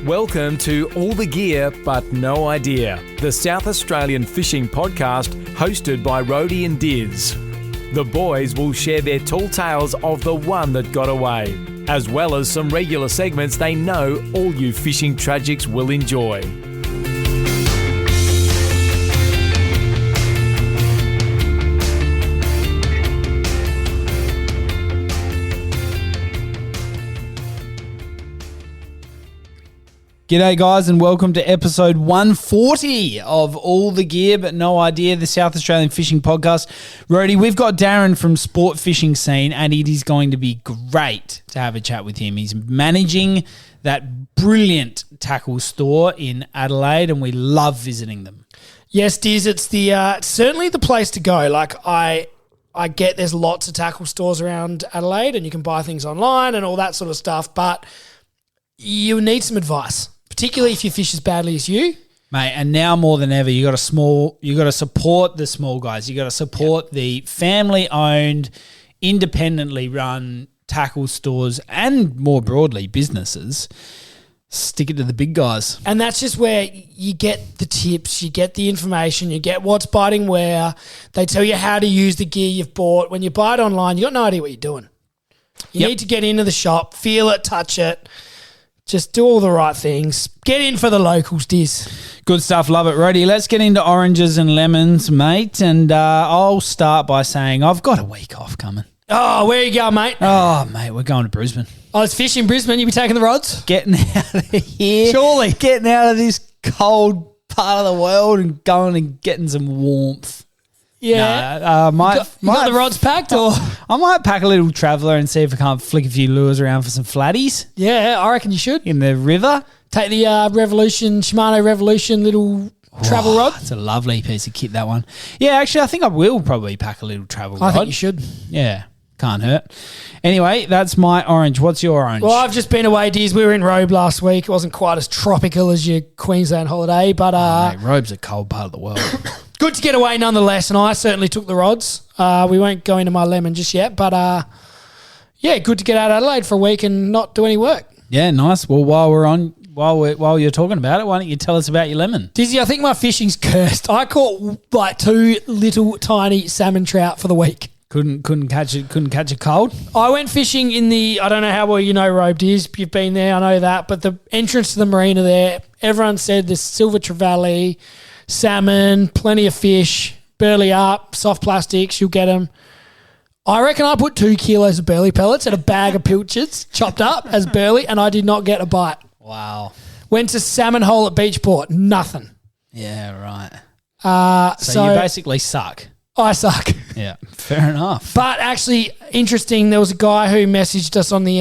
Welcome to All the Gear But No Idea, the South Australian fishing podcast hosted by Rhodey and Diz. The boys will share their tall tales of the one that got away, as well as some regular segments they know all you fishing tragics will enjoy. G'day guys and welcome to episode 140 of All the Gear But No Idea, the South Australian fishing podcast. Rhodey, we've got Darren from Sportfishing Scene and it is going to be great to have a chat with him. He's managing that brilliant tackle store in Adelaide and we love visiting them. Yes, Diz, it's the certainly the place to go. Like I get there's lots of tackle stores around Adelaide and you can buy things online and all that sort of stuff, but you need some advice. Particularly if you fish as badly as you. Mate, and now more than ever, you got to support the small guys. You got to support the family-owned, independently run tackle stores and more broadly businesses. Stick it to the big guys. And that's just where you get the tips, you get the information, you get what's biting where. They tell you how to use the gear you've bought. When you buy it online, you got no idea what you're doing. You need to get into the shop, feel it, touch it. Just do all the right things. Get in for the locals, Diz. Good stuff. Love it, Rhodey. Let's get into oranges and lemons, mate. And I'll start by saying I've got a week off coming. Oh, where you going, mate? Oh, mate, we're going to Brisbane. Oh, it's fishing Brisbane. You be taking the rods? Getting out of here. Surely. Getting out of this cold part of the world and going and getting some warmth. Yeah. You got the rods packed or? I might pack a little traveller and see if I can't flick a few lures around for some flatties. Yeah, I reckon you should. In the river. Take the Shimano Revolution little travel rod. It's a lovely piece of kit, that one. Yeah, actually, I think I will probably pack a little travel rod. I think you should. Yeah, can't hurt. Anyway, that's my orange. What's your orange? Well, I've just been away, Diz. We were in Robe last week. It wasn't quite as tropical as your Queensland holiday, but mate, Robe's a cold part of the world. Good to get away nonetheless, and I certainly took the rods. We won't go into my lemon just yet, but yeah, good to get out of Adelaide for a week and not do any work. Yeah, nice. Well, while you're talking about it, why don't you tell us about your lemon? Dizzy, I think my fishing's cursed. I caught like 2 little tiny salmon trout for the week. Couldn't catch a cold? I went fishing in the, I don't know how well you know Robe is. You've been there, I know that, but the entrance to the marina there, everyone said there's silver trevally, salmon, plenty of fish, burley up, soft plastics, you'll get them. I reckon I put 2 kilos of burley pellets and a bag of pilchards chopped up as burley and I did not get a bite. Wow. Went to salmon hole at Beachport, nothing. Yeah, right. So you basically suck. I suck. Yeah, fair enough. But actually, interesting, there was a guy who messaged us on the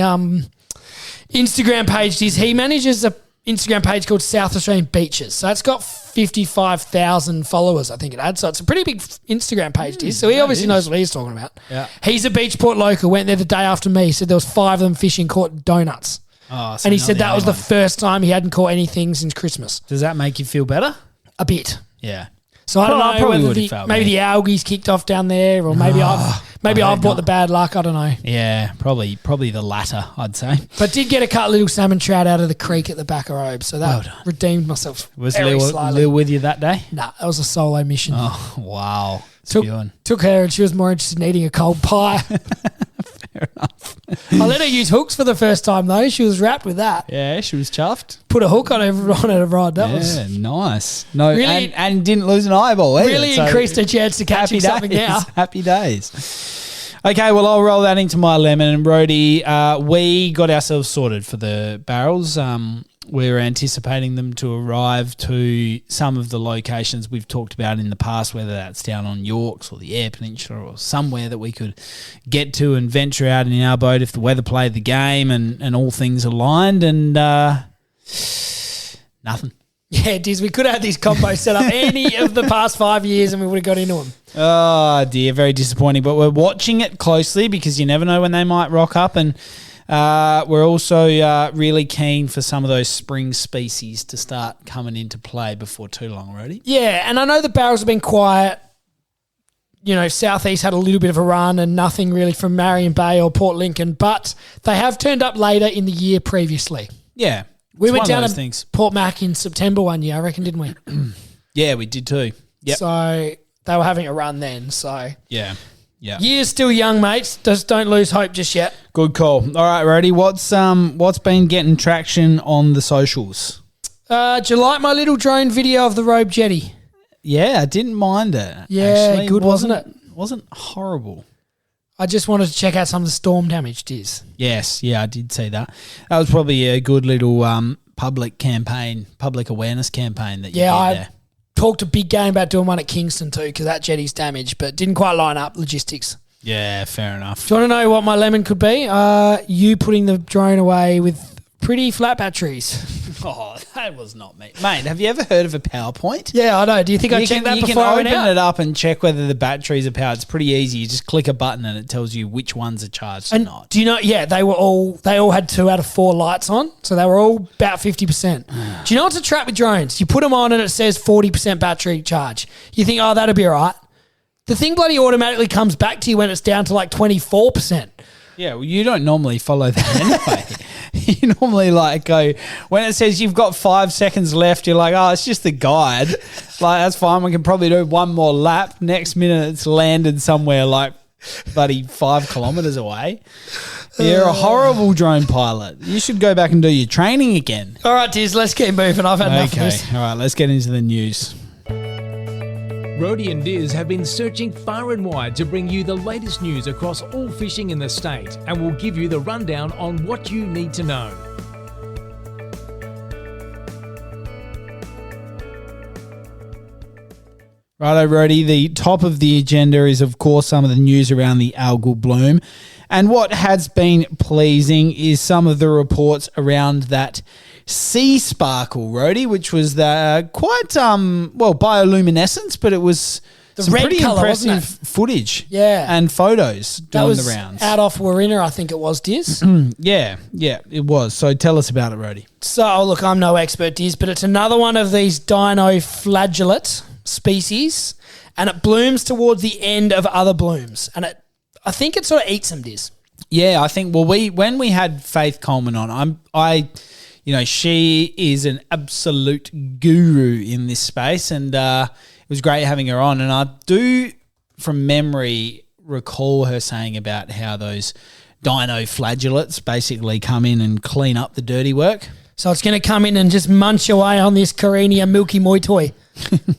Instagram page. He manages a Instagram page called South Australian Beaches. So it's got 55,000 followers, I think it had. So it's a pretty big Instagram page. So he obviously knows what he's talking about. Yeah. He's a Beachport local, went there the day after me, said there was 5 of them fishing, caught donuts. Oh, so and he said that was the first time he hadn't caught anything since Christmas. Does that make you feel better? A bit. Yeah. So I don't know whether maybe the algae's kicked off down there or maybe I've brought the bad luck. I don't know. Yeah, probably the latter, I'd say. But did get a cut little salmon trout out of the creek at the back of Robe, so that redeemed myself. Was Lil with you that day? Nah, that was a solo mission. Oh, wow. Took her and she was more interested in eating a cold pie. Fair enough. I let her use hooks for the first time though. She was wrapped with that. Yeah, she was chuffed. Put a hook on her rod. That was nice. No, really, and didn't lose an eyeball either. Really increased her chance to catch something now. Happy days. Okay, well, I'll roll that into my lemon. And Rhodey, we got ourselves sorted for the barrels. We're anticipating them to arrive to some of the locations we've talked about in the past, whether that's down on Yorks or the Eyre Peninsula or somewhere that we could get to and venture out in our boat if the weather played the game and all things aligned. And nothing. Yeah, Diz, we could have had these combos set up any of the past 5 years and we would have got into them. Oh, dear, very disappointing. But we're watching it closely because you never know when they might rock up. And we're also really keen for some of those spring species to start coming into play before too long already. Yeah, and I know the barrels have been quiet. You know, Southeast had a little bit of a run and nothing really from Marion Bay or Port Lincoln, but they have turned up later in the year previously. Yeah. We It's went one of down those to things. Port Mac in September one year, I reckon, didn't we? Yeah, we did too. Yep. So they were having a run then. So Yeah. year's still young, mates. Just don't lose hope just yet. Good call. All right, Rody, what's been getting traction on the socials? Do you like my little drone video of the Robe Jetty? Yeah, I didn't mind it. Yeah, actually. good, wasn't it? Wasn't horrible. I just wanted to check out some of the storm damage, Diz. Yes, yeah, I did see that. That was probably a good little public awareness campaign that you did I there. talked a big game about doing one at Kingston too because that jetty's damaged, but didn't quite line up logistics. Yeah, fair enough. Do you want to know what my lemon could be? You putting the drone away with pretty flat batteries. Oh, that was not me. Mate, have you ever heard of a PowerPoint? Yeah, I know. Do you think I checked that before I went You can out? open it up and check whether the batteries are powered. It's pretty easy. You just click a button and it tells you which ones are charged or And not. do you know? Yeah, they all had 2 out of 4 lights on, so they were all about 50%. Do you know what's a trap with drones? You put them on and it says 40% battery charge. You think, oh, that'll be all right. The thing bloody automatically comes back to you when it's down to like 24%. Yeah, well, you don't normally follow that anyway. You normally go, when it says you've got 5 seconds left, you're like, oh, it's just the guide. That's fine. We can probably do one more lap. Next minute, it's landed somewhere bloody 5 kilometres away. You're a horrible drone pilot. You should go back and do your training again. All right, Diz, let's keep moving. I've had enough of Okay, this. all right, let's get into the news. Rody and Diz have been searching far and wide to bring you the latest news across all fishing in the state, and we'll give you the rundown on what you need to know. Righto, Rody, the top of the agenda is, of course, some of the news around the algal bloom. And what has been pleasing is some of the reports around that sea sparkle, Rody, which was quite, bioluminescence, but it was some red pretty colour, wasn't impressive footage Yeah. and photos That doing was the rounds. out off Warina, I think it was, Diz. Yeah, it was. So tell us about it, Rody. So, look, I'm no expert, Diz, but it's another one of these dinoflagellate species, and it blooms towards the end of other blooms. And I think it sort of eats them, Diz. Yeah, I think, when we had Faith Coleman on, she is an absolute guru in this space, and it was great having her on. And I do, from memory, recall her saying about how those dinoflagellates basically come in and clean up the dirty work. So it's going to come in and just munch away on this Carrickalinga milky moi toy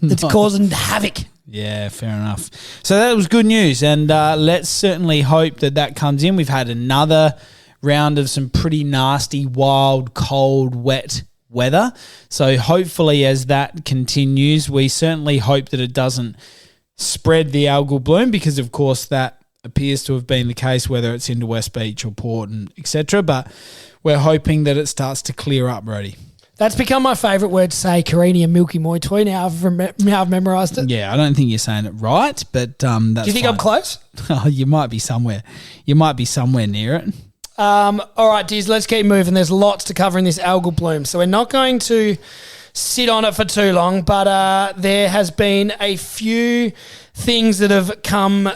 that's causing havoc. Yeah, fair enough. So that was good news, and let's certainly hope that comes in. We've had another round of some pretty nasty, wild, cold, wet weather. So hopefully as that continues, we certainly hope that it doesn't spread the algal bloom, because, of course, that appears to have been the case, whether it's into West Beach or Port and etc. But we're hoping that it starts to clear up, Brody. That's become my favourite word to say, Carrickalinga milky moi toy. Now I've memorised it. Yeah, I don't think you're saying it right, but that's Do you think fine. I'm close? Oh, you might be somewhere. You might be somewhere near it. All right, Diz, let's keep moving. There's lots to cover in this algal bloom. So we're not going to sit on it for too long, but there has been a few things that have come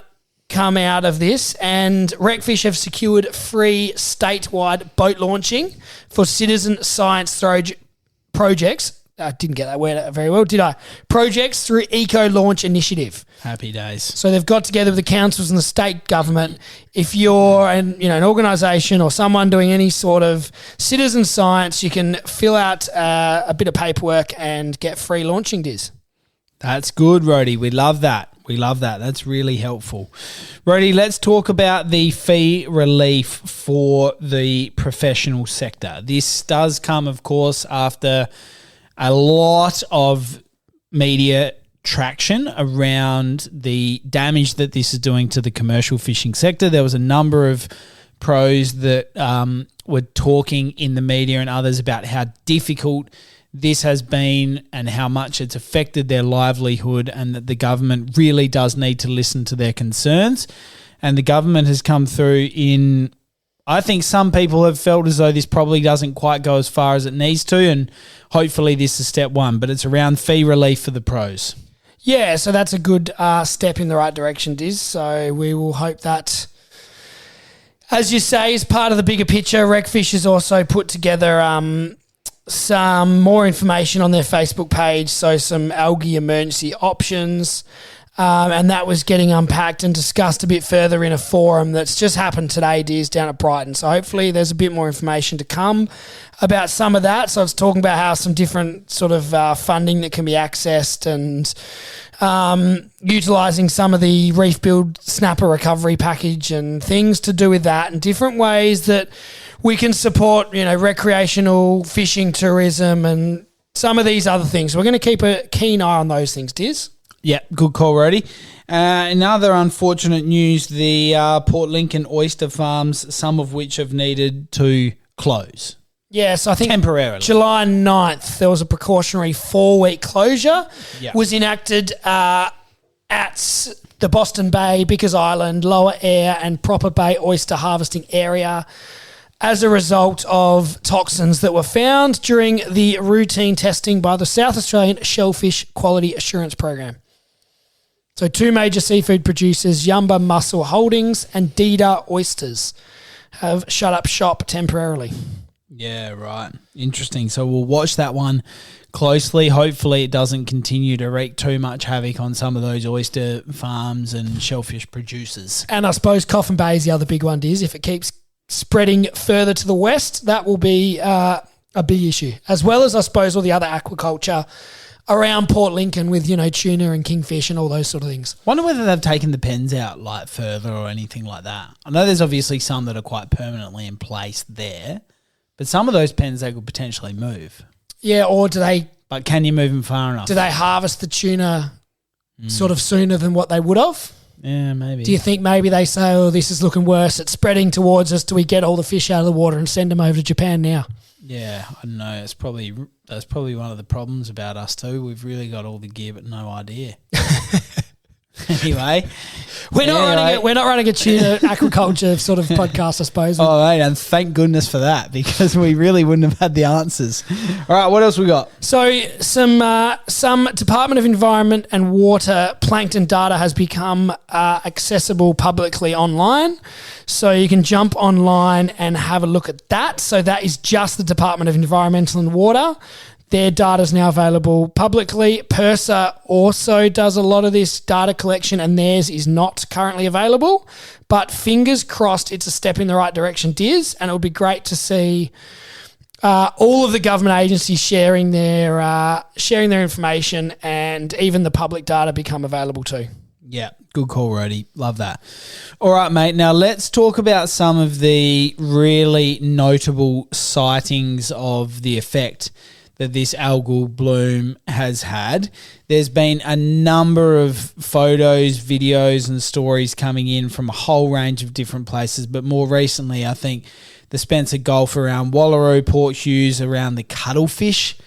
out of this, and Wreckfish have secured free statewide boat launching for citizen science projects. I didn't get that word very well, did I? Projects through Eco Launch Initiative. Happy days. So they've got together with the councils and the state government. If you're an organisation or someone doing any sort of citizen science, you can fill out a bit of paperwork and get free launching, Diz. That's good, Rody. We love that. That's really helpful. Rody, let's talk about the fee relief for the professional sector. This does come, of course, after a lot of media traction around the damage that this is doing to the commercial fishing sector. There was a number of pros that were talking in the media and others about how difficult this has been and how much it's affected their livelihood, and that the government really does need to listen to their concerns. And the government has come through in, I think some people have felt as though this probably doesn't quite go as far as it needs to, and hopefully this is step one, but it's around fee relief for the pros. Yeah, so that's a good step in the right direction, Diz. So we will hope that, as you say, is part of the bigger picture. Wreckfish has also put together some more information on their Facebook page, so some algae emergency options. And that was getting unpacked and discussed a bit further in a forum that's just happened today, Diz, down at Brighton. So hopefully there's a bit more information to come about some of that. So I was talking about how some different sort of funding that can be accessed and utilising some of the Reef Build Snapper recovery package and things to do with that and different ways that we can support, recreational fishing, tourism and some of these other things. So we're going to keep a keen eye on those things, Diz. Yeah, good call, Rody. In other unfortunate news, the Port Lincoln oyster farms, some of which have needed to close. Yeah, so I think temporarily. July 9th, there was a precautionary 4-week closure. Yep. Was enacted at the Boston Bay, Bickers Island, Lower Eyre and Proper Bay oyster harvesting area as a result of toxins that were found during the routine testing by the South Australian Shellfish Quality Assurance Program. So 2 major seafood producers, Yumba Mussel Holdings and Dida Oysters, have shut up shop temporarily. Yeah, right. Interesting. So we'll watch that one closely. Hopefully it doesn't continue to wreak too much havoc on some of those oyster farms and shellfish producers. And I suppose Coffin Bay is the other big one, Diz. If it keeps spreading further to the west, that will be a big issue, as well as, I suppose, all the other aquaculture around Port Lincoln with, tuna and kingfish and all those sort of things. Wonder whether they've taken the pens out like further or anything like that. I know there's obviously some that are quite permanently in place there, but some of those pens they could potentially move. Yeah, or do they... But can you move them far enough? Do they harvest the tuna sort of sooner than what they would have? Yeah, maybe. Do you think maybe they say, oh, this is looking worse, it's spreading towards us, do we get all the fish out of the water and send them over to Japan now? Yeah, I don't know. That's probably one of the problems about us too. We've really got all the gear but no idea. Anyway, we're not running a tuna aquaculture sort of podcast, I suppose. Oh, mate, and thank goodness for that, because we really wouldn't have had the answers. All right, what else we got? So some Department of Environment and Water plankton data has become accessible publicly online. So you can jump online and have a look at that. So that is just the Department of Environmental and Water. Their data is now available publicly. PIRSA also does a lot of this data collection and theirs is not currently available. But fingers crossed it's a step in the right direction, Diz, and it would be great to see all of the government agencies sharing their information and even the public data become available too. Yeah, good call, Rody. Love that. All right, mate. Now let's talk about some of the really notable sightings of the effect that this algal bloom has had. There's been a number of photos, videos and stories coming in from a whole range of different places, but more recently I think the Spencer Gulf around Wallaroo, Port Hughes around the cuttlefish,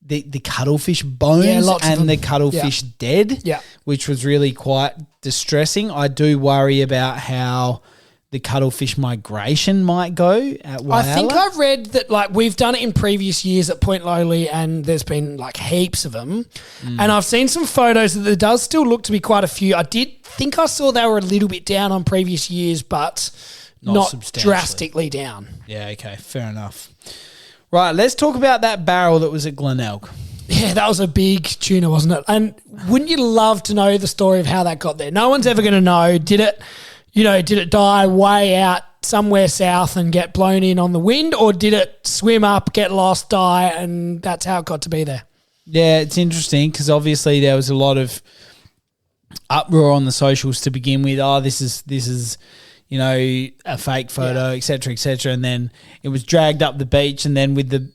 the cuttlefish bones and the cuttlefish dead, which was really quite distressing. I do worry about how the cuttlefish migration might go at Whyalla. I think I've read that we've done it in previous years at Point Lowly and there's been heaps of them. And I've seen some photos that there does still look to be quite a few. I did think I saw they were a little bit down on previous years, but not drastically down. Yeah, okay, fair enough. Right, let's talk about that barrel that was at Glenelg. Yeah, that was a big tuna, wasn't it? And wouldn't you love to know the story of how that got there? No one's ever going to know. Did it die way out somewhere south and get blown in on the wind, or did it swim up, get lost, die, and that's how it got to be there? Yeah, it's interesting because obviously there was a lot of uproar on the socials to begin with. Oh, this is a fake photo, etc., etc. And then it was dragged up the beach, and then with the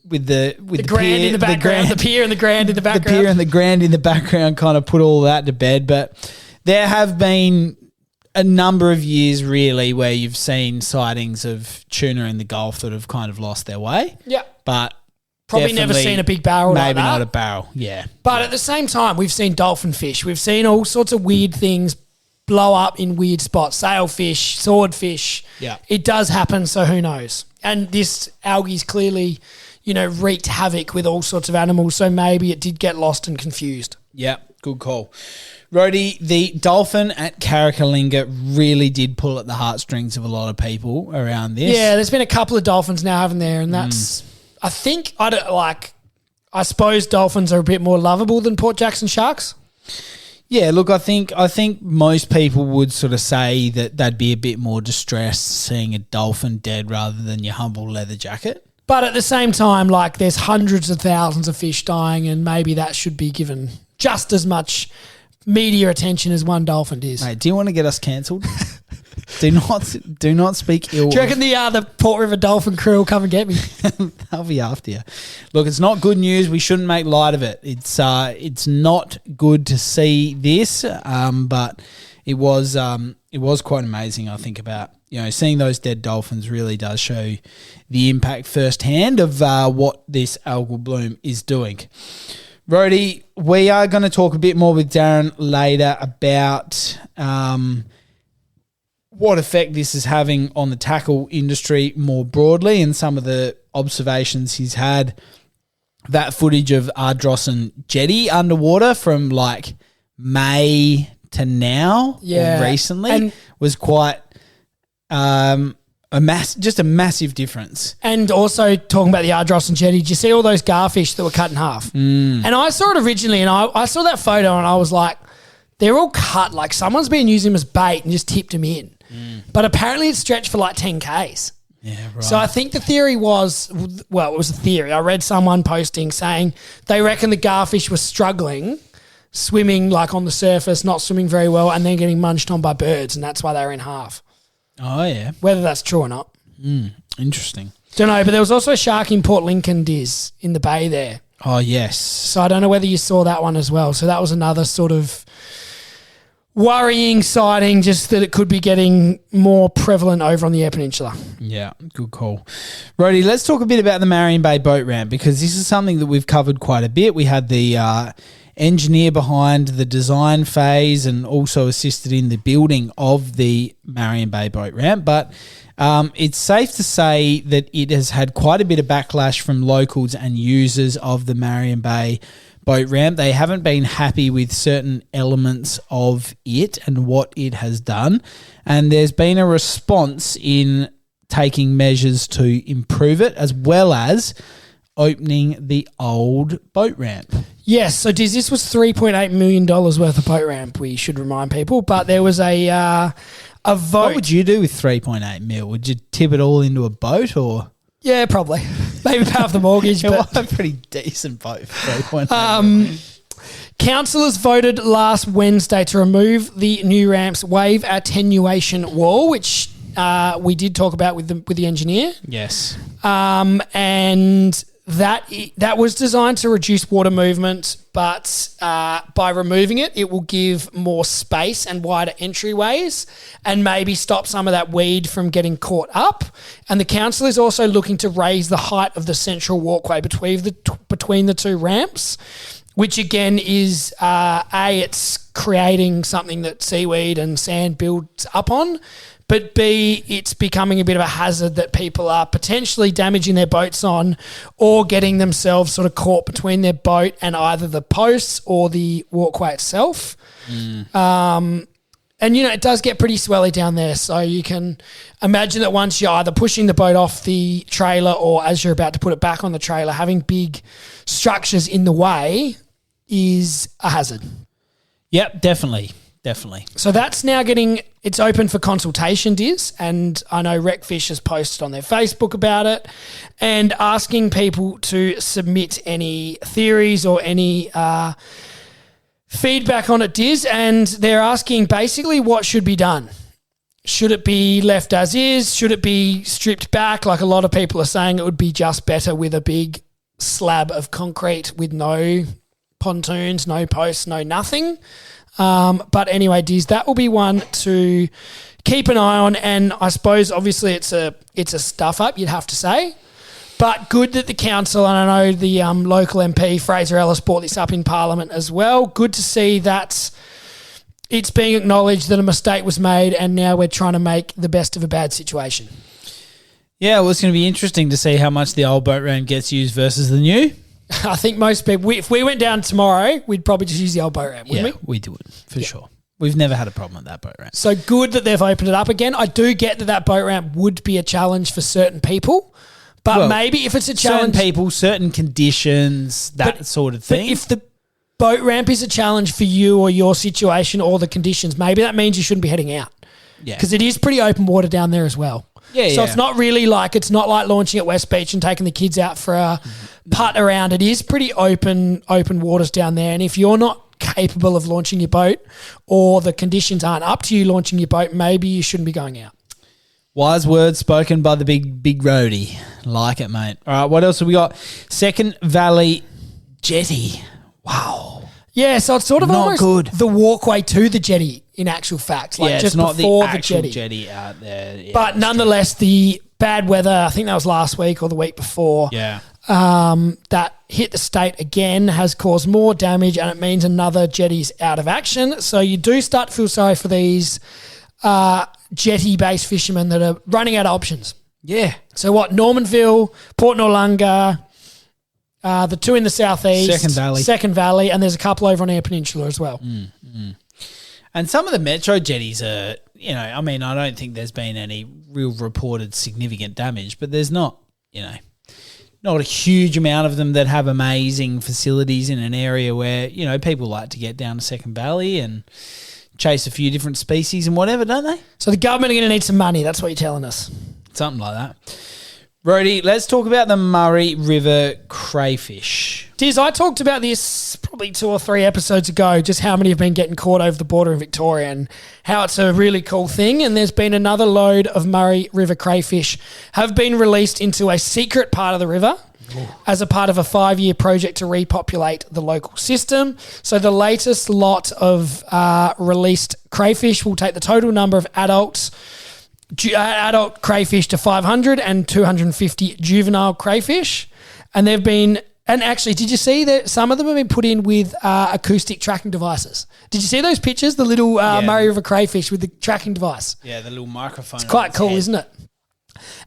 grand in the background, the pier and the grand in the background, the pier and the grand in the background, kind of put all that to bed. But there have been a number of years really where you've seen sightings of tuna in the Gulf that have kind of lost their way. Yeah. But probably never seen a big barrel like that. Maybe not a barrel, yeah. But at the same time, we've seen dolphin fish. We've seen all sorts of weird things blow up in weird spots. Sailfish, swordfish. Yeah. It does happen, so who knows? And this algae's clearly, wreaked havoc with all sorts of animals, so maybe it did get lost and confused. Yeah, good call. Rody, the dolphin at Carrickalinga really did pull at the heartstrings of a lot of people around this. Yeah, there's been a couple of dolphins now, haven't there? And that's I think I suppose dolphins are a bit more lovable than Port Jackson sharks. Yeah, look, I think most people would sort of say that they'd be a bit more distressed seeing a dolphin dead rather than your humble leather jacket. But at the same time, like, there's hundreds of thousands of fish dying, and maybe that should be given just as much media attention as one dolphin is. Mate, do you want to get us cancelled? Do not speak ill. Do you reckon the Port River Dolphin crew will come and get me? They'll be after you. Look, it's not good news. We shouldn't make light of it. It's not good to see this, but it was quite amazing. I think about seeing those dead dolphins really does show the impact firsthand of what this algal bloom is doing. Rhodey, we are going to talk a bit more with Darren later about what effect this is having on the tackle industry more broadly and some of the observations he's had. That footage of Ardrossan jetty underwater from like May to now or recently was quite just a massive difference. And also talking about the Ardrossan jetty, did you see all those garfish that were cut in half? And I saw it originally and I saw that photo and I was like, they're all cut, like someone's been using them as bait and just tipped them in. But apparently it stretched for like 10 Ks. Yeah, right. So I think the theory was, well, it was a theory. I read someone posting saying they reckon the garfish was struggling, swimming like on the surface, not swimming very well, and then getting munched on by birds, and that's why they were in half. Oh, yeah. Whether that's true or not. Interesting. Don't know, but there was also a shark in Port Lincoln, Diz, in the bay there. Oh, yes. So I don't know whether you saw that one as well. So that was another sort of worrying sighting, just that it could be getting more prevalent over on the Eyre Peninsula. Yeah, good call. Rhodey, let's talk a bit about the Marion Bay boat ramp, because this is something that we've covered quite a bit. We had the engineer behind the design phase and also assisted in the building of the Marion Bay boat ramp, but it's safe to say that it has had quite a bit of backlash from locals and users of the Marion Bay boat ramp. They haven't been happy with certain elements of it and what it has done, and there's been a response in taking measures to improve it, as well as opening the old boat ramp. Yes, so Diz, this was $3.8 million worth of boat ramp, we should remind people, but there was a vote. What would you do with 3.8 mil? Would you tip it all into a boat, or? Yeah, probably. Maybe pay off the mortgage. But a pretty decent boat for 3.8 councillors voted last Wednesday to remove the new ramp's wave attenuation wall, which we did talk about with the engineer. Yes. And that was designed to reduce water movement, but by removing it, it will give more space and wider entryways and maybe stop some of that weed from getting caught up. And the council is also looking to raise the height of the central walkway between the two ramps, which again is, it's creating something that seaweed and sand builds up on, but B, it's becoming a bit of a hazard that people are potentially damaging their boats on or getting themselves sort of caught between their boat and either the posts or the walkway itself. And, it does get pretty swelly down there. So you can imagine that once you're either pushing the boat off the trailer or as you're about to put it back on the trailer, having big structures in the way is a hazard. Yep, definitely. So that's now it's open for consultation, Diz, and I know Wreckfish has posted on their Facebook about it and asking people to submit any theories or any feedback on it, Diz, and they're asking basically what should be done. Should it be left as is? Should it be stripped back? Like a lot of people are saying it would be just better with a big slab of concrete with no pontoons, no posts, no nothing. But anyway, Diz, that will be one to keep an eye on, and I suppose obviously it's a stuff up, you'd have to say, but good that the council, and I know the local MP Fraser Ellis brought this up in Parliament as well. Good to see that it's being acknowledged that a mistake was made, and now we're trying to make the best of a bad situation. Yeah, well, it's going to be interesting to see how much the old boat ramp gets used versus the new. I think most people, if we went down tomorrow, we'd probably just use the old boat ramp, wouldn't we? We do it, for sure. We've never had a problem with that boat ramp. So good that they've opened it up again. I do get that boat ramp would be a challenge for certain people, But maybe if it's a challenge, certain people, certain conditions, that sort of thing. But if the boat ramp is a challenge for you or your situation or the conditions, maybe that means you shouldn't be heading out. Yeah. Because it is pretty open water down there as well. Yeah, so it's not like launching at West Beach and taking the kids out for a putt around. It is pretty open waters down there. And if you're not capable of launching your boat or the conditions aren't up to you launching your boat, maybe you shouldn't be going out. Wise words spoken by the big roadie. Like it, mate. All right, what else have we got? Second Valley Jetty. Wow. Yeah, so it's sort of not almost good. The walkway to the jetty in actual fact. Like yeah, just it's not before the actual jetty out there. Yeah, but nonetheless, the bad weather, I think that was last week or the week before, that hit the state again has caused more damage, and it means another jetty's out of action. So you do start to feel sorry for these jetty-based fishermen that are running out of options. Yeah. So what, Normanville, Port Noarlunga, the two in the southeast. Second Valley, and there's a couple over on Eyre Peninsula as well. And some of the metro jetties are, I don't think there's been any real reported significant damage, but there's not a huge amount of them that have amazing facilities in an area where, people like to get down to Second Valley and chase a few different species and whatever, don't they? So the government are going to need some money. That's what you're telling us. Something like that. Rhodey, let's talk about the Murray River crayfish. Diz, I talked about this probably 2 or 3 episodes ago, just how many have been getting caught over the border in Victoria and how it's a really cool thing. And there's been another load of Murray River crayfish have been released into a secret part of the river as a part of a 5-year project to repopulate the local system. So the latest lot of released crayfish will take the total number of adult crayfish to 500 and 250 juvenile crayfish. And they've been, and actually, did you see that some of them have been put in with acoustic tracking devices? Did you see those pictures? The little Murray River crayfish with the tracking device. Yeah, the little microphone. It's quite cool, isn't it?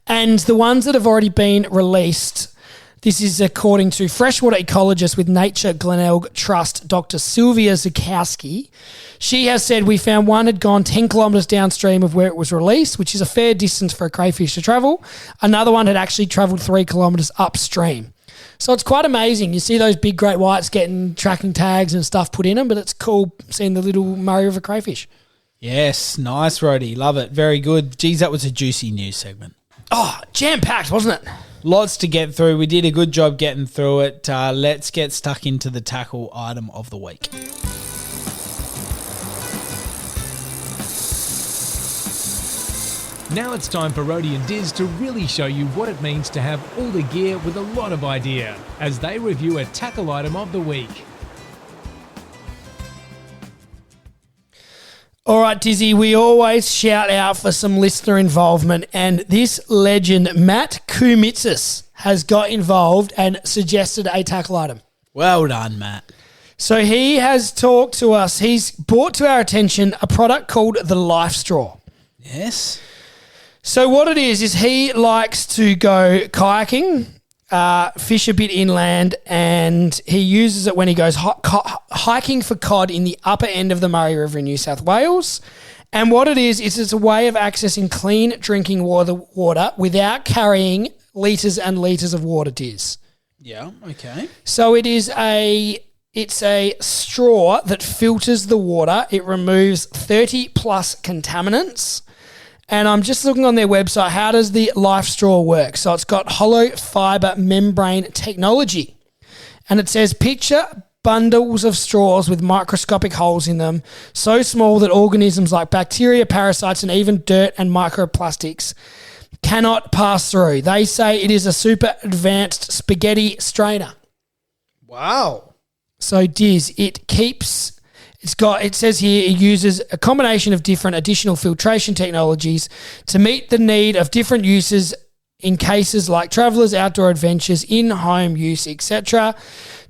And the ones that have already been released, this is according to freshwater ecologist with Nature Glenelg Trust, Dr. Sylvia Zukowski. She has said we found one had gone 10 kilometres downstream of where it was released, which is a fair distance for a crayfish to travel. Another one had actually travelled 3 kilometres upstream. So it's quite amazing. You see those big great whites getting tracking tags and stuff put in them, but it's cool seeing the little Murray River crayfish. Yes, nice, Rhodey. Love it. Very good. Geez, that was a juicy news segment. Oh, jam-packed, wasn't it? Lots to get through. We did a good job getting through it. Let's get stuck into the tackle item of the week. Now it's time for Rhodey and Diz to really show you what it means to have all the gear with a lot of idea as they review a tackle item of the week. All right, Dizzy, we always shout out for some listener involvement, and this legend, Matt Kumitsis, has got involved and suggested a tackle item. Well done, Matt. So he has talked to us. He's brought to our attention a product called the Life Straw. Yes. So what it is he likes to go kayaking, fish a bit inland, and he uses it when he goes hiking for cod in the upper end of the Murray River in New South Wales. And what it is it's a way of accessing clean drinking water without carrying litres and litres of water, Diz. Yeah, okay. So it's a straw that filters the water. It removes 30 plus contaminants. And I'm just looking on their website, how does the Life Straw work? So it's got hollow fibre membrane technology. And it says, picture bundles of straws with microscopic holes in them, so small that organisms like bacteria, parasites, and even dirt and microplastics cannot pass through. They say it is a super advanced spaghetti strainer. Wow. So Diz, it says here it uses a combination of different additional filtration technologies to meet the need of different uses in cases like travellers, outdoor adventures, in-home use, etc.,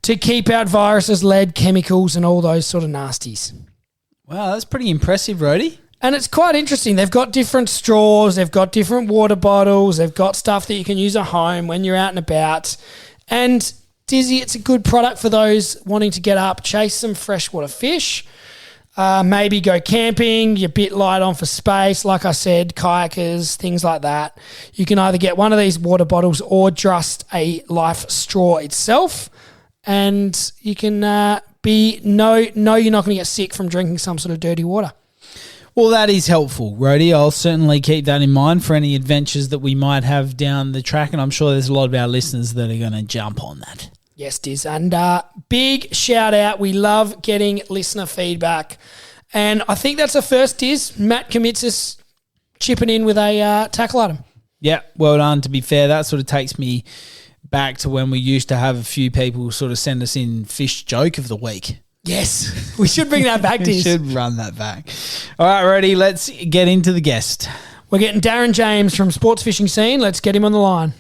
to keep out viruses, lead, chemicals, and all those sort of nasties. Wow, that's pretty impressive, Rhodey. And it's quite interesting. They've got different straws, they've got different water bottles, they've got stuff that you can use at home when you're out and about. And Dizzy, it's a good product for those wanting to get up, chase some freshwater fish. maybe go camping, you're a bit light on for space, like I said, kayakers, things like that. You can either get one of these water bottles or just a life straw itself, and you can know you're not going to get sick from drinking some sort of dirty water. Well, that is helpful, Rhodey. I'll certainly keep that in mind for any adventures that we might have down the track, and I'm sure there's a lot of our listeners that are going to jump on that. Yes, Diz. And big shout out. We love getting listener feedback. And I think that's the first, Diz. Matt commits us chipping in with a tackle item. Yeah, well done. To be fair, that sort of takes me back to when we used to have a few people sort of send us in fish joke of the week. Yes, we should bring that back, Diz. We should run that back. All right, ready? Let's get into the guest. We're getting Darren James from Sportfishing Scene. Let's get him on the line.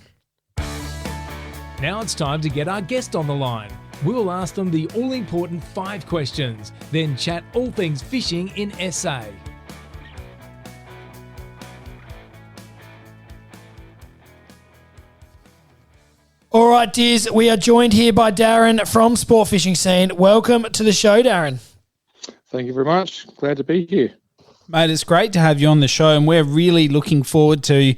Now it's time to get our guest on the line. We'll ask them the all-important 5 questions, then chat all things fishing in SA. All right, Diz, we are joined here by Darren from Sportfishing Scene. Welcome to the show, Darren. Thank you very much. Glad to be here. Mate, it's great to have you on the show, and we're really looking forward to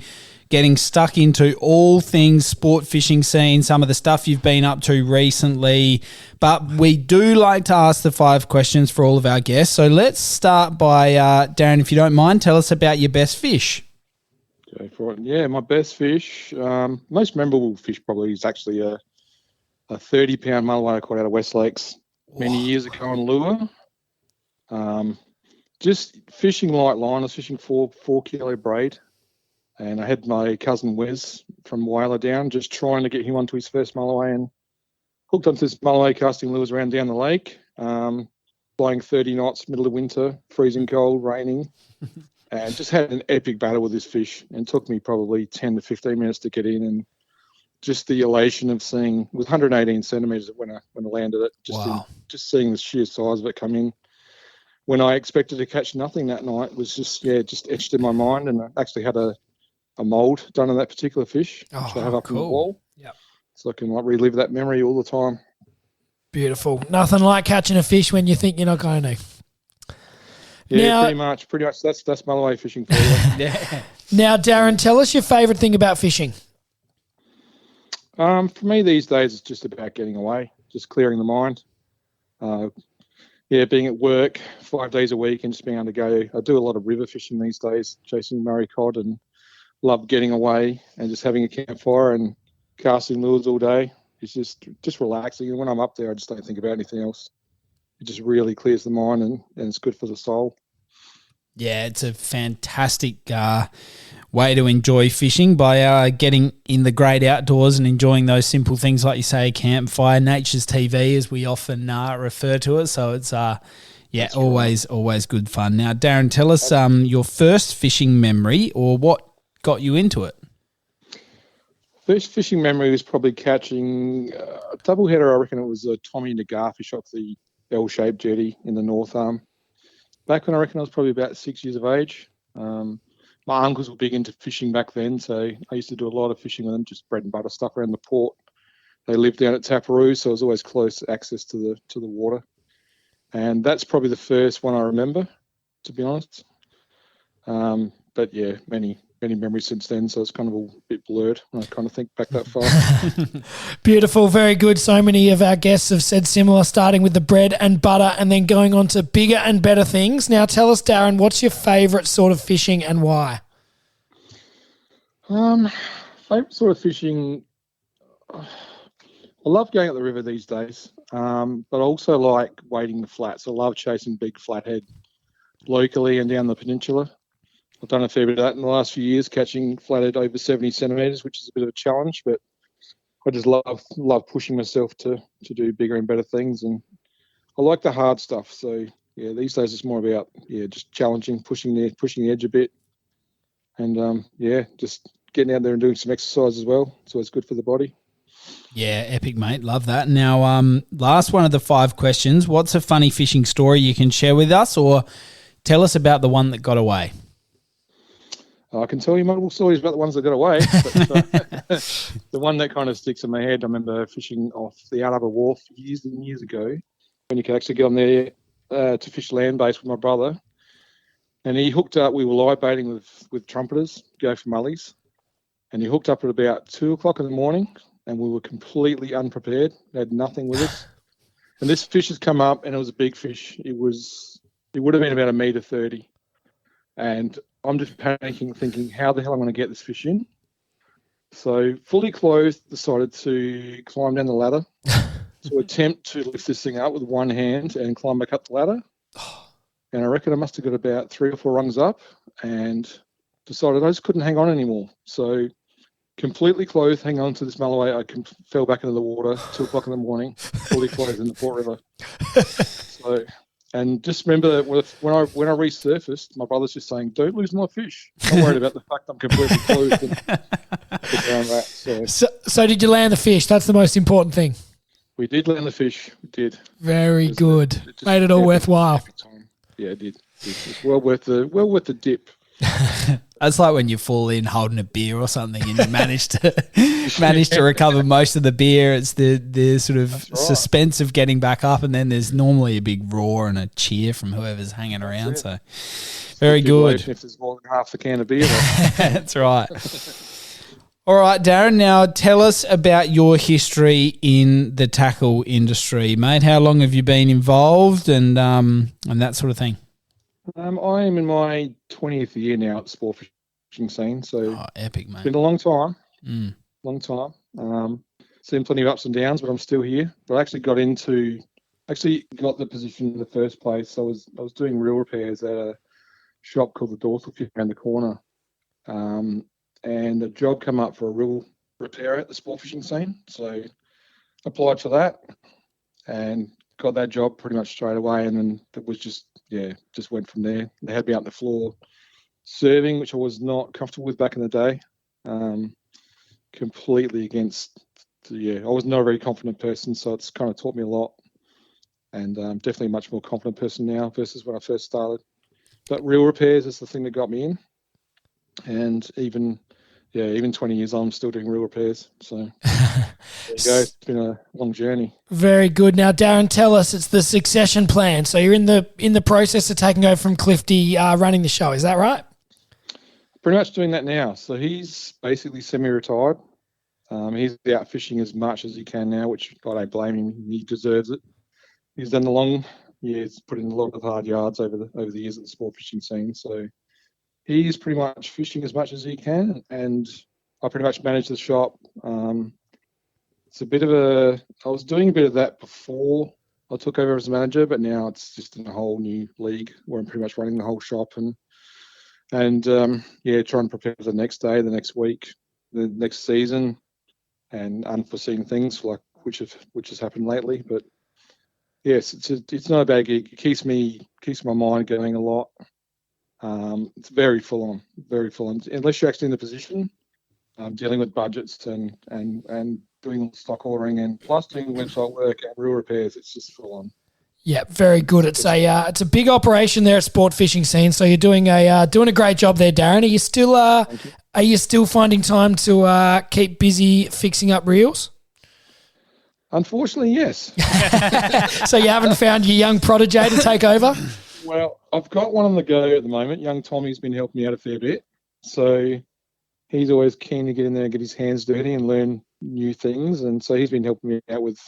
getting stuck into all things sport fishing scene, some of the stuff you've been up to recently. But we do like to ask the 5 questions for all of our guests. So let's start by, Darren, if you don't mind, tell us about your best fish. Go for it. Yeah, my best fish, most memorable fish probably is actually a 30-pound mulloway I caught out of West Lakes many years ago on lure. Just fishing light line. I was fishing 4-kilo braid. And I had my cousin Wes from Whaler down, just trying to get him onto his first mulloway, and hooked onto this mulloway casting lures around down the lake, blowing 30 knots, middle of winter, freezing cold, raining, and just had an epic battle with this fish. And it took me probably 10 to 15 minutes to get in, and just the elation of seeing, with 118 centimetres when I landed it, just seeing the sheer size of it come in. When I expected to catch nothing that night was just etched in my mind, and I actually had a mould done on that particular fish, which I have up in the wall. Yep. So I can relive that memory all the time. Beautiful. Nothing like catching a fish when you think you're not going to. Yeah, now, pretty much. That's mulloway fishing for you. Yeah. Now, Darren, tell us your favourite thing about fishing. For me these days, it's just about getting away, just clearing the mind. Being at work 5 days a week and just being able to go. I do a lot of river fishing these days, chasing Murray cod, and love getting away and just having a campfire and casting lures all day. It's just relaxing. And when I'm up there, I just don't think about anything else. It just really clears the mind, and it's good for the soul. Yeah, it's a fantastic way to enjoy fishing by getting in the great outdoors and enjoying those simple things like you say, campfire, nature's TV, as we often refer to it. So it's always good fun. Now, Darren, tell us your first fishing memory, or what got you into it? First fishing memory was probably catching a double header. I reckon it was a Tommy and a Garfish off the L-shaped jetty in the North Arm. Back when I reckon I was probably about 6 years of age. My uncles were big into fishing back then, so I used to do a lot of fishing with them, just bread and butter stuff around the port. They lived down at Taparoo, so I was always close access to the water. And that's probably the first one I remember, to be honest. But yeah, many memories since then, so it's kind of a bit blurred when I kind of think back that far. Beautiful, very good. So many of our guests have said similar, starting with the bread and butter and then going on to bigger and better things. Now tell us, Darren, what's your favourite sort of fishing and why? Favourite sort of fishing, I love going up the river these days, but I also like wading the flats. I love chasing big flathead locally and down the peninsula. I've done a fair bit of that in the last few years, catching flathead over 70 centimetres, which is a bit of a challenge, but I just love pushing myself to do bigger and better things. And I like the hard stuff. So, yeah, these days it's more about, just challenging, pushing the edge a bit. And, just getting out there and doing some exercise as well. So it's good for the body. Yeah, epic, mate. Love that. Now, last one of the 5 questions. What's a funny fishing story you can share with us, or tell us about the one that got away? I can tell you multiple stories about the ones that got away, but the one that kind of sticks in my head, I remember fishing off the Ardrossan Wharf years and years ago, when you could actually get on there to fish land base with my brother, and he hooked up. We were live baiting with trumpeters, go for mullies, and he hooked up at about 2 o'clock in the morning, and we were completely unprepared. Had nothing with us, and this fish has come up, and it was a big fish. It would have been about 1.30 meters, and I'm just panicking, thinking, how the hell am I going to get this fish in? So, fully clothed, decided to climb down the ladder to attempt to lift this thing up with one hand and climb back up the ladder. And I reckon I must have got about 3 or 4 rungs up and decided I just couldn't hang on anymore. So, completely clothed, hang on to this mulloway. I fell back into the water, 2 o'clock in the morning, fully clothed in the Port River. So, and just remember that when I resurfaced, my brother's just saying, "Don't lose my fish." I'm worried about the fact I'm completely closed and around that. So did you land the fish? That's the most important thing. We did land the fish. We did. Very good. Made it all worthwhile. Yeah, it did. It's well worth the dip. That's like when you fall in holding a beer or something and you manage to recover most of the beer. It's the sort of suspense of getting back up, and then there's normally a big roar and a cheer from whoever's hanging around. So very good. If there's more than half the can of beer. That's right. All right, Darren, now tell us about your history in the tackle industry, mate. How long have you been involved and that sort of thing? I am in my 20th year now at Sportfishing Scene, so epic, mate. It's been a long time. Long time. Seen plenty of ups and downs, but I'm still here. But I actually got the position in the first place. I was doing reel repairs at a shop called the Dorsal Fish around the corner, and a job come up for a reel repair at the Sportfishing Scene. So applied for that and got that job pretty much straight away, and then it was just went from there. They had me out on the floor serving, which I was not comfortable with back in the day. Completely against I was not a very confident person, so it's kind of taught me a lot, and definitely a much more confident person now versus when I first started. But reel repairs is the thing that got me in, and even 20 years on, I'm still doing reel repairs. So there you go. It's been a long journey. Very good. Now, Darren, tell us, it's the succession plan. So you're in the process of taking over from Clifty, running the show. Is that right? Pretty much doing that now. So he's basically semi-retired. He's out fishing as much as he can now, which I don't blame him. He deserves it. He's done the long years, put in a lot of hard yards over the years at the sport fishing scene. So he's pretty much fishing as much as he can, and I pretty much manage the shop. It's a bit of I was doing a bit of that before I took over as manager, but now it's just in a whole new league where I'm pretty much running the whole shop and trying to prepare for the next day, the next week, the next season, and unforeseen things like which has happened lately. But yes, it's not a bad gig. It keeps my mind going a lot. It's very full on, unless you're actually in the position, dealing with budgets and doing stock ordering and plus doing website work and reel repairs. It's just full on. Yeah, very good. It's a big operation there at Sport Fishing Scene. So you're doing a great job there, Darren. Are you still finding time to keep busy fixing up reels? Unfortunately, yes. So you haven't found your young protege to take over? Well, I've got one on the go at the moment. Young Tommy's been helping me out a fair bit. So he's always keen to get in there and get his hands dirty and learn new things. And so he's been helping me out with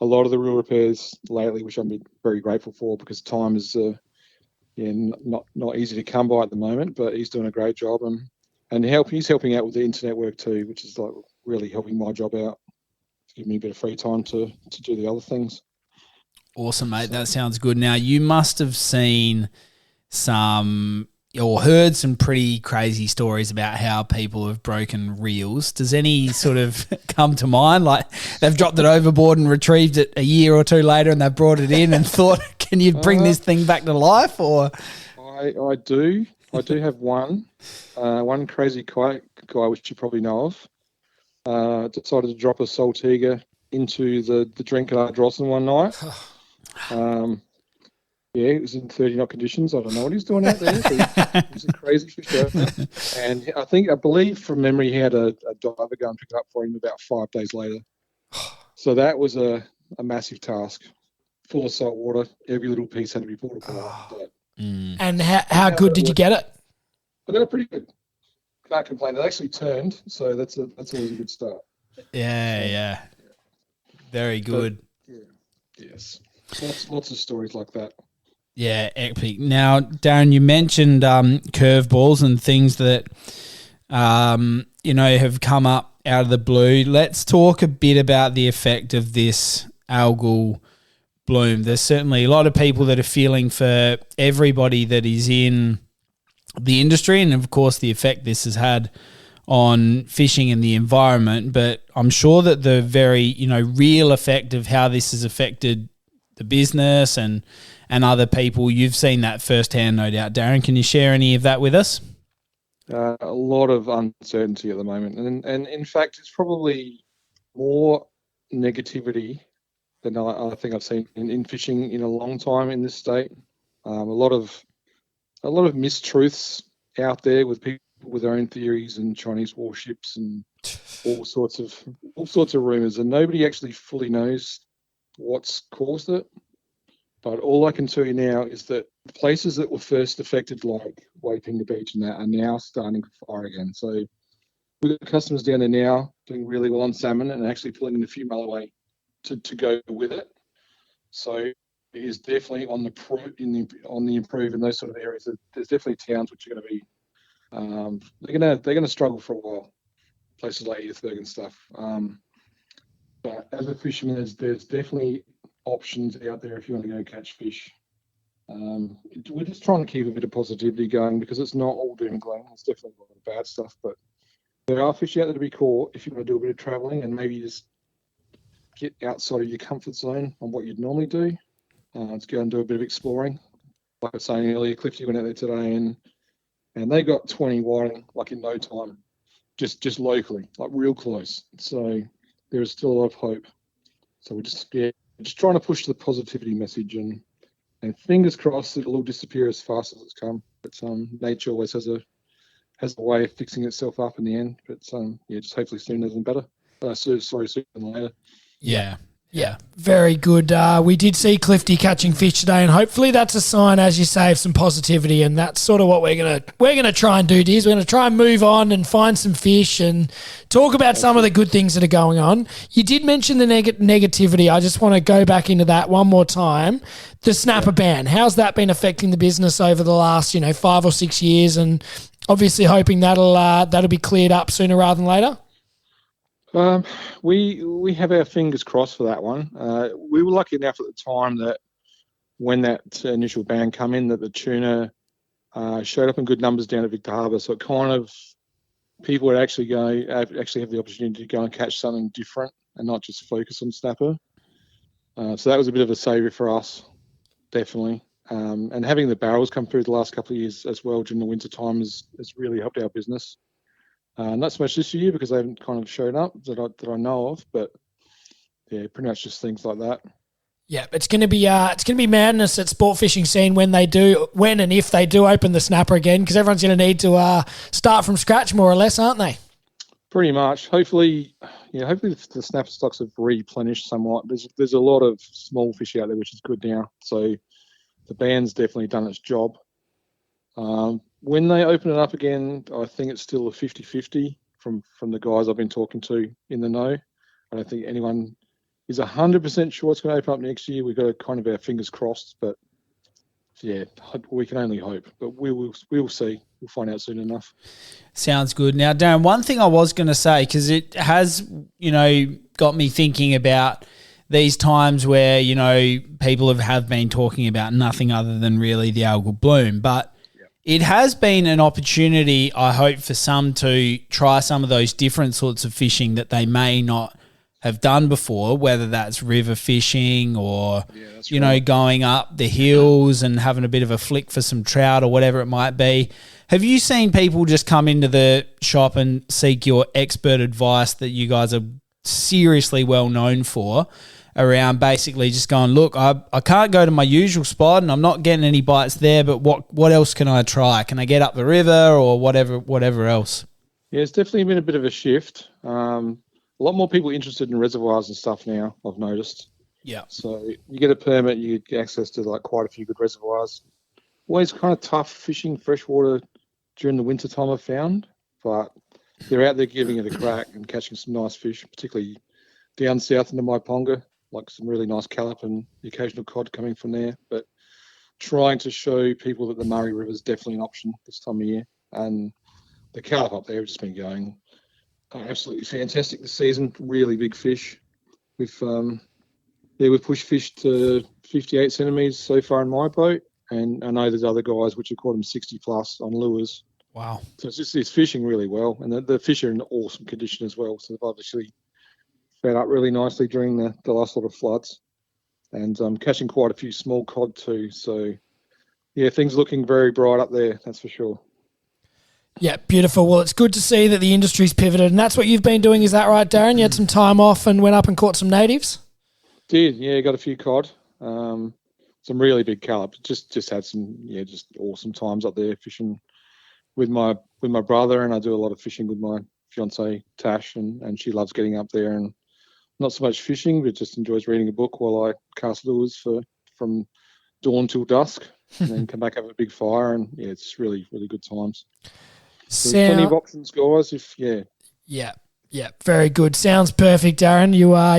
a lot of the reel repairs lately, which I'm very grateful for because time is not easy to come by at the moment, but he's doing a great job. And he's helping out with the internet work too, which is like really helping my job out, give me a bit of free time to do the other things. Awesome, mate. That sounds good. Now, you must have seen or heard some pretty crazy stories about how people have broken reels. Does any sort of come to mind? Like they've dropped it overboard and retrieved it a year or two later and they've brought it in and thought, can you bring this thing back to life? Or I do. I do have one crazy guy, which you probably know of, decided to drop a saltiga into the drink at Ardrossan one night. It was in 30 knot conditions. I don't know what he's doing out there. But he's a crazy fisher. And I believe from memory he had a diver go and pick it up for him about 5 days later. So that was a massive task. full of salt water. Every little piece had to be pulled apart. But And how good did you get it? I got it pretty good. Can't complain. It actually turned, so that's always a good start. Yeah. Very good. Yes. Lots of stories like that. Yeah, epic. Now, Darren, you mentioned curveballs and things that have come up out of the blue. Let's talk a bit about the effect of this algal bloom. There's certainly a lot of people that are feeling for everybody that is in the industry, and of course the effect this has had on fishing and the environment. But I'm sure that the very real effect of how this has affected the business and other people, you've seen that firsthand, no doubt. Darren, can you share any of that with us? A lot of uncertainty at the moment, and in fact, it's probably more negativity than I think I've seen in fishing in a long time in this state. A lot of mistruths out there with people with their own theories and Chinese warships and all sorts of rumors, and nobody actually fully knows what's caused it. But all I can tell you now is that the places that were first affected, like Waipinger Beach and that, are now starting to fire again. So we've got customers down there now doing really well on salmon and actually pulling in a few mulloway to go with it. So it is definitely on the improve in those sort of areas. There's definitely towns which are going to be they're going to struggle for a while. Places like Eathburg and stuff. But as a fisherman, there's definitely options out there if you want to go catch fish. We're just trying to keep a bit of positivity going because it's not all doom and gloom. There's definitely a lot of bad stuff, but there are fish out there to be caught if you want to do a bit of travelling and maybe just get outside of your comfort zone on what you'd normally do. Let's go and do a bit of exploring. Like I was saying earlier, Clift, you went out there today and they got 20 whiting like in no time, just locally, like real close. So there is still a lot of hope. So we're just trying to push the positivity message and fingers crossed it'll all disappear as fast as it's come. But nature always has a way of fixing itself up in the end. But just hopefully sooner than better. Sooner than later. Yeah, very good. We did see Clifty catching fish today, and hopefully that's a sign, as you say, of some positivity. And that's sort of what we're gonna try and do. Diz, we're gonna try and move on and find some fish and talk about some of the good things that are going on. You did mention the negativity. I just want to go back into that one more time. The snapper ban. How's that been affecting the business over the last 5 or 6 years? And obviously hoping that'll be cleared up sooner rather than later. We have our fingers crossed for that one. We were lucky enough at the time that when that initial ban came in, that the tuna showed up in good numbers down at Victor Harbour. So it kind of people would actually have the opportunity to go and catch something different and not just focus on snapper. So that was a bit of a saviour for us, definitely. And having the barrels come through the last couple of years as well during the winter time has really helped our business. Not so much this year because they haven't kind of shown up that I know of, but yeah, pretty much just things like that. Yeah, it's going to be madness at Sportfishing Scene when and if they do open the snapper again, because everyone's going to need to start from scratch more or less, aren't they? Pretty much. Hopefully the snapper stocks have replenished somewhat. There's a lot of small fish out there, which is good now. So the ban's definitely done its job. When they open it up again, I think it's still a 50-50 from the guys I've been talking to in the know. I don't think anyone is 100% sure it's going to open up next year. We've got kind of our fingers crossed, but yeah, we can only hope. But we will see. We'll find out soon enough. Sounds good. Now, Darren, one thing I was going to say, because it has, got me thinking about these times where, people have been talking about nothing other than really the algal bloom, but it has been an opportunity, I hope, for some to try some of those different sorts of fishing that they may not have done before, whether that's river fishing or, going up the hills and having a bit of a flick for some trout or whatever it might be. Have you seen people just come into the shop and seek your expert advice that you guys are seriously well known for around basically just going, look, I can't go to my usual spot and I'm not getting any bites there, but what else can I try? Can I get up the river or whatever else? Yeah, it's definitely been a bit of a shift. A lot more people interested in reservoirs and stuff now, I've noticed. Yeah. So you get a permit, you get access to like quite a few good reservoirs. Always kind of tough fishing freshwater during the winter time, I've found, but they're out there giving it a crack and catching some nice fish, particularly down south into my ponga, like some really nice callop and the occasional cod coming from there. But trying to show people that the Murray River is definitely an option this time of year. And the callop up there have just been going absolutely fantastic this season. Really big fish. We've pushed fish to 58 centimetres so far in my boat. And I know there's other guys which have caught them 60 plus on lures. Wow. So it's fishing really well. And the fish are in awesome condition as well. So they've obviously fed up really nicely during the last lot of floods. And catching quite a few small cod too. So, yeah, things looking very bright up there, that's for sure. Yeah, beautiful. Well, it's good to see that the industry's pivoted. And that's what you've been doing, is that right, Darren? You had some time off and went up and caught some natives? Did, yeah, got a few cod. Some really big callop. Just had some, just awesome times up there fishing with my brother, and I do a lot of fishing with my fiance Tash, and she loves getting up there and not so much fishing, but just enjoys reading a book while I cast lures from dawn till dusk, and then come back, have a big fire, and it's really, really good times. So there's plenty of options, guys. Yeah, very good. Sounds perfect, Darren.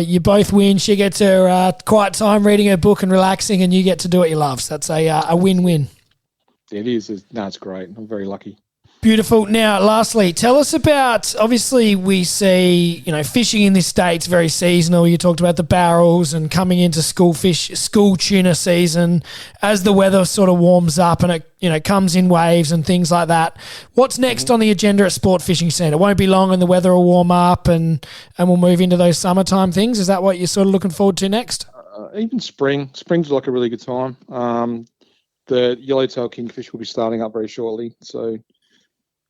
You both win. She gets her quiet time reading her book and relaxing, and you get to do what you love. So that's a win-win. It is. It's great. I'm very lucky. Beautiful. Now, lastly, tell us about, obviously we see, fishing in this state's very seasonal. You talked about the barrels and coming into school tuna season as the weather sort of warms up and it comes in waves and things like that. What's next on the agenda at Sportfishing Scene? It won't be long and the weather will warm up and we'll move into those summertime things. Is that what you're sort of looking forward to next? Even spring. Spring's like a really good time. The yellowtail kingfish will be starting up very shortly. So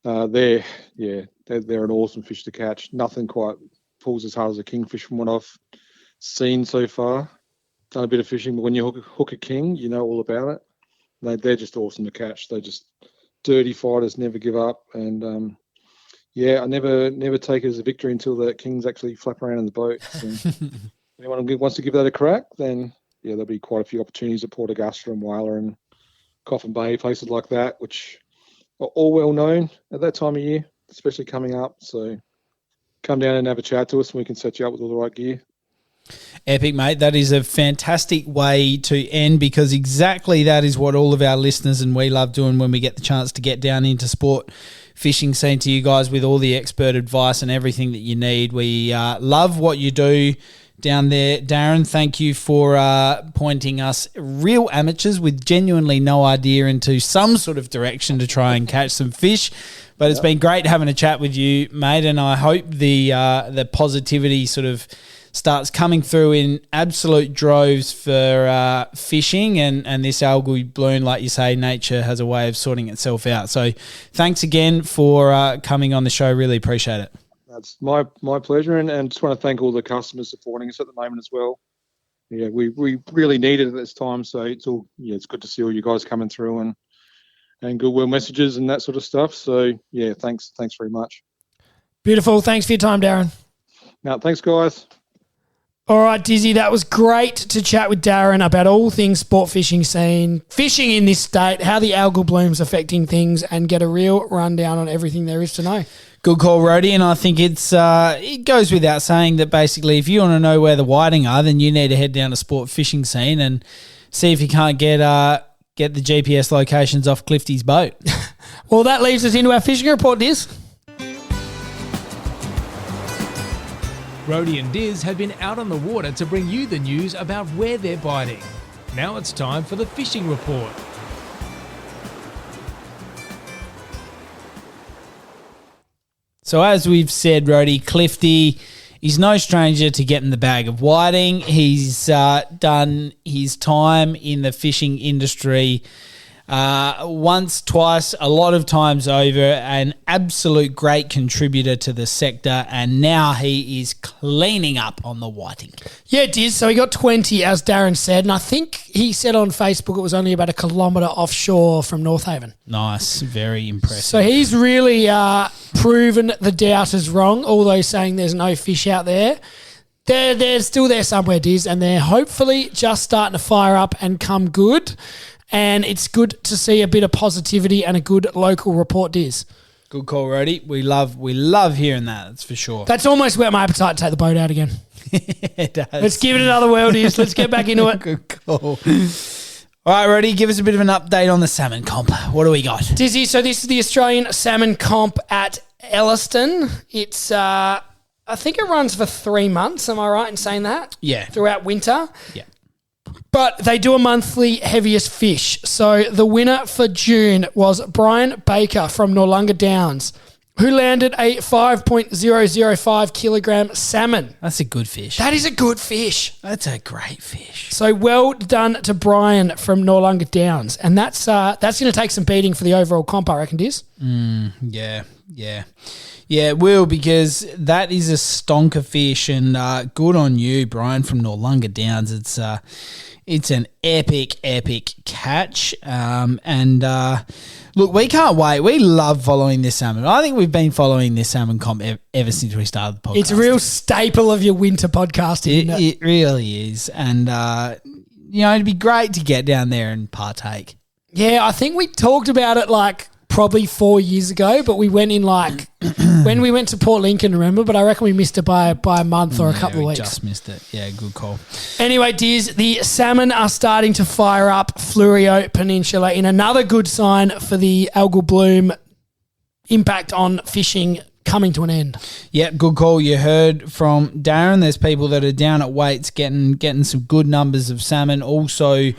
they're an awesome fish to catch. Nothing quite pulls as hard as a kingfish from what I've seen so far. Done a bit of fishing, but when you hook a king, you know all about it. They're just awesome to catch. They're just dirty fighters, never give up. And I never take it as a victory until the kings actually flap around in the boat. So anyone who wants to give that a crack, then there'll be quite a few opportunities at Port Augusta and Whyler and Coffin Bay, places like that, which are all well known at that time of year, especially coming up. So come down and have a chat to us and we can set you up with all the right gear. Epic, mate. That is a fantastic way to end, because exactly that is what all of our listeners and we love doing when we get the chance to get down into sport fishing scene to you guys with all the expert advice and everything that you need. We love what you do down there. Darren, thank you for pointing us real amateurs with genuinely no idea into some sort of direction to try and catch some fish. But it's been great having a chat with you, mate, and I hope the positivity sort of starts coming through in absolute droves for fishing and this algal bloom. Like you say, nature has a way of sorting itself out. So thanks again for coming on the show. Really appreciate it. That's my pleasure, and just want to thank all the customers supporting us at the moment as well. Yeah, we really need it at this time, so it's good to see all you guys coming through and goodwill messages and that sort of stuff. So yeah, thanks very much. Beautiful. Thanks for your time, Darren. No, thanks, guys. All right, Dizzy, that was great to chat with Darren about all things sport fishing scene, fishing in this state, how the algal bloom's affecting things, and get a real rundown on everything there is to know. Good call, Rhodey, and I think it goes without saying that basically if you want to know where the whiting are, then you need to head down to Sport Fishing Scene and see if you can't get the GPS locations off Clifty's boat. Well, that leads us into our fishing report, Diz. Rhodey and Diz have been out on the water to bring you the news about where they're biting. Now it's time for the fishing report. So as we've said, Rhodey, Clifty, he's no stranger to getting the bag of whiting. He's done his time in the fishing industry once, twice, a lot of times over, an absolute great contributor to the sector, and now he is cleaning up on the whiting. Yeah, it is. So he got 20, as Darren said, and I think he said on Facebook it was only about 1 kilometre offshore from North Haven. Nice, very impressive. So he's really proven the doubters wrong, all those saying there's no fish out there. They're still there somewhere, Diz, and they're hopefully just starting to fire up and come good. And it's good to see a bit of positivity and a good local report, Diz. Good call, Rody. We love hearing that. That's for sure. That's almost whet my appetite to take the boat out again. It does. Let's give it another whirl, Diz. Let's get back into it. Good call. All right, Rody, give us a bit of an update on the salmon comp. What do we got? Dizzy, so this is the Australian Salmon Comp at Elliston. It's... I think it runs for 3 months. Am I right in saying that? Yeah. Throughout winter. Yeah. But they do a monthly heaviest fish. So the winner for June was Brian Baker from Noarlunga Downs, who landed a 5.005 kilogram salmon. That's a good fish. That is a good fish. That's a great fish. So well done to Brian from Noarlunga Downs. And that's going to take some beating for the overall comp, I reckon, Diz. Yeah. Yeah, it will, because that is a stonker fish, and good on you, Brian, from Noarlunga Downs. It's an epic catch. Look, we can't wait. We love following this salmon. I think we've been following this salmon comp ever since we started the podcast. It's a real staple of your winter podcasting, isn't it? It really is. And, it'd be great to get down there and partake. Yeah, I think we talked about it probably 4 years ago, but we went in when we went to Port Lincoln, remember? But I reckon we missed it by a month or a couple of weeks. Just missed it. Yeah, good call. Anyway, Diz, the salmon are starting to fire up Eyre Peninsula in another good sign for the Algal Bloom impact on fishing coming to an end. Yeah, good call. You heard from Darren. There's people that are down at weights getting some good numbers of salmon. Also,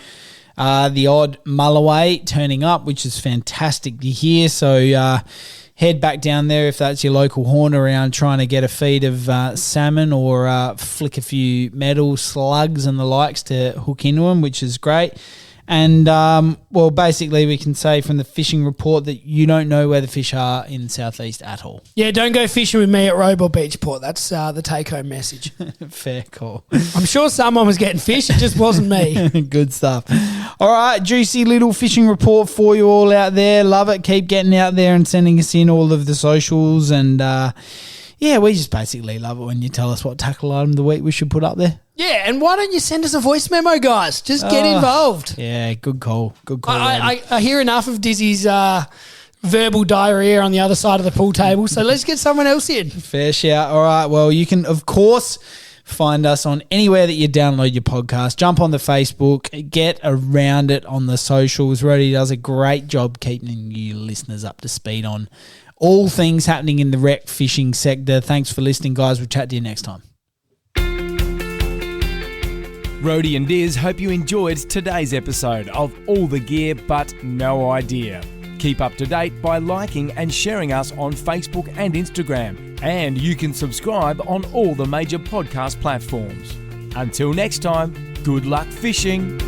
the odd mulloway turning up, which is fantastic to hear. So head back down there if that's your local horn around trying to get a feed of salmon, or flick a few metal slugs and the likes to hook into them, which is great. And, basically we can say from the fishing report that you don't know where the fish are in the southeast at all. Yeah, don't go fishing with me at Robo Beachport. That's the take-home message. Fair call. I'm sure someone was getting fish. It just wasn't me. Good stuff. All right, juicy little fishing report for you all out there. Love it. Keep getting out there and sending us in all of the socials. And, we just basically love it when you tell us what tackle item of the week we should put up there. Yeah, and why don't you send us a voice memo, guys? Just get involved. Yeah, good call. Good call. I hear enough of Dizzy's verbal diarrhea on the other side of the pool table, so let's get someone else in. Fair shout. All right, well, you can, of course, find us on anywhere that you download your podcast. Jump on the Facebook, get around it on the socials. Rody does a great job keeping you listeners up to speed on all things happening in the rec fishing sector. Thanks for listening, guys. We'll chat to you next time. Rody and Diz hope you enjoyed today's episode of All the Gear But No Idea. Keep up to date by liking and sharing us on Facebook and Instagram. And you can subscribe on all the major podcast platforms. Until next time, good luck fishing.